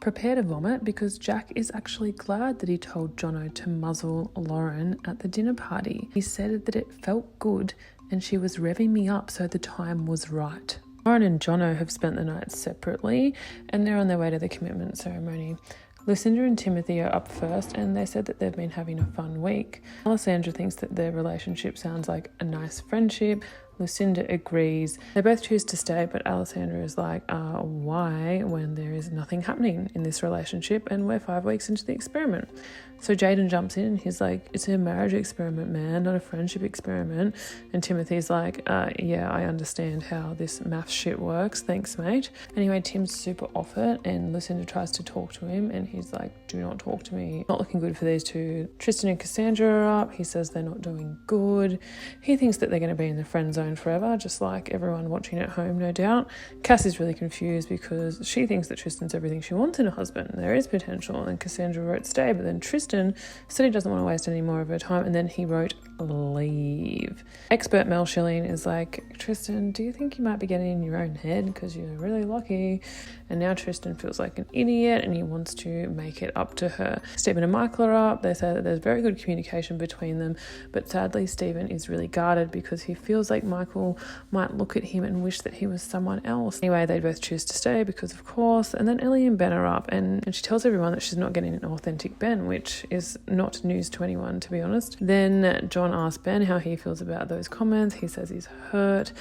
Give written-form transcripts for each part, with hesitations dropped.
prepare to vomit because Jack is actually glad that he told Jono to muzzle Lauren at the dinner party. He said that it felt good and she was revving me up so the time was right. Lauren and Jono have spent the night separately and they're on their way to the commitment ceremony. Lucinda and Timothy are up first and they said that they've been having a fun week. Alessandra thinks that their relationship sounds like a nice friendship. Lucinda agrees. They both choose to stay, but Alessandra is like, why when there is nothing happening in this relationship and we're 5 weeks into the experiment? So Jaden jumps in and he's like, it's a marriage experiment, man, not a friendship experiment. And Timothy's like, yeah, I understand how this MAFS shit works. Thanks, mate. Anyway, Tim's super off it and Lucinda tries to talk to him and he's like, do not talk to me. Not looking good for these two. Tristan and Cassandra are up. He says they're not doing good. He thinks that they're going to be in the friend zone forever, just like everyone watching at home, no doubt. Cass is really confused because she thinks that Tristan's everything she wants in a husband. There is potential. And Cassandra wrote stay, but then Tristan said he doesn't want to waste any more of her time, and then he wrote leave. Expert Mel Schilling is like, Tristan, do you think you might be getting in your own head because you're really lucky? And now Tristan feels like an idiot and he wants to make it up to her. Stephen and Michael are up. They say that there's very good communication between them, but sadly Stephen is really guarded because he feels like Michael might look at him and wish that he was someone else. Anyway, they both choose to stay because of course. And then Ellie and Ben are up and she tells everyone that she's not getting an authentic Ben, which is not news to anyone, to be honest. Then John asks Ben how he feels about those comments. He says he's hurt,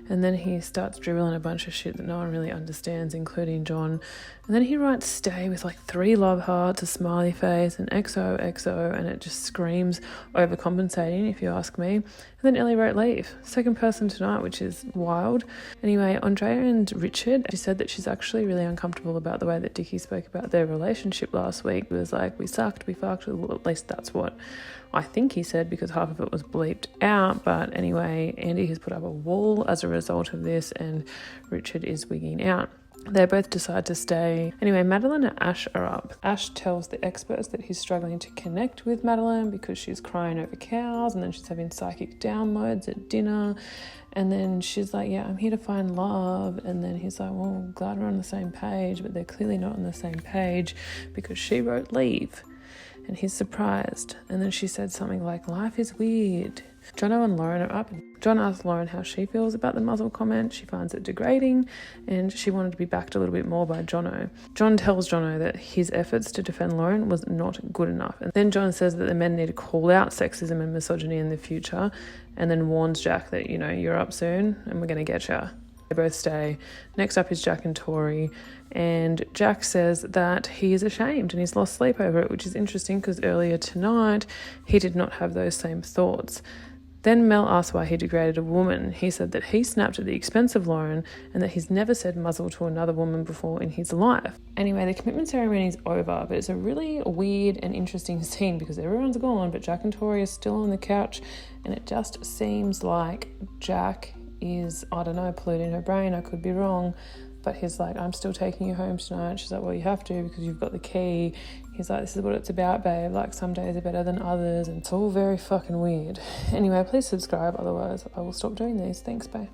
and then he starts dribbling a bunch of shit that no one really understands, including John. And then he writes stay with like 3 love hearts, a smiley face, an XOXO, and it just screams overcompensating if you ask me. And then Ellie wrote leave. Second person tonight, which is wild. Anyway, Andrea and Richard, she said that she's actually really uncomfortable about the way that Dickie spoke about their relationship last week. It was like, we sucked, we fucked. Well, at least that's what I think he said because half of it was bleeped out. But anyway, Andy has put up a wall as a result of this and Richard is wigging out. They both decide to stay. Anyway, Meline and Ash are up. Ash tells the experts that he's struggling to connect with Meline because she's crying over cows and then she's having psychic downloads at dinner. And then she's like, yeah, I'm here to find love. And then he's like, well, glad we're on the same page, but they're clearly not on the same page because she wrote leave. And he's surprised. And then she said something like, life is weird. Jonno and Lauren are up. John asks Lauren how she feels about the muzzle comment. She finds it degrading and she wanted to be backed a little bit more by Jono. John tells Jono that his efforts to defend Lauren was not good enough. And then John says that the men need to call out sexism and misogyny in the future and then warns Jack that, you know, you're up soon and we're going to get you. They both stay. Next up is Jack and Tori, and Jack says that he is ashamed and he's lost sleep over it, which is interesting because earlier tonight he did not have those same thoughts. Then Mel asks why he degraded a woman. He said that he snapped at the expense of Lauren and that he's never said muzzle to another woman before in his life. Anyway, the commitment ceremony is over, but it's a really weird and interesting scene because everyone's gone, but Jack and Tori are still on the couch, and it just seems like Jack is, I don't know, polluting her brain. I could be wrong, but he's like, I'm still taking you home tonight. She's like, well, you have to because you've got the key. He's like, this is what it's about, babe. Like, some days are better than others, and it's all very fucking weird. Anyway, please subscribe, otherwise I will stop doing these. Thanks, bye.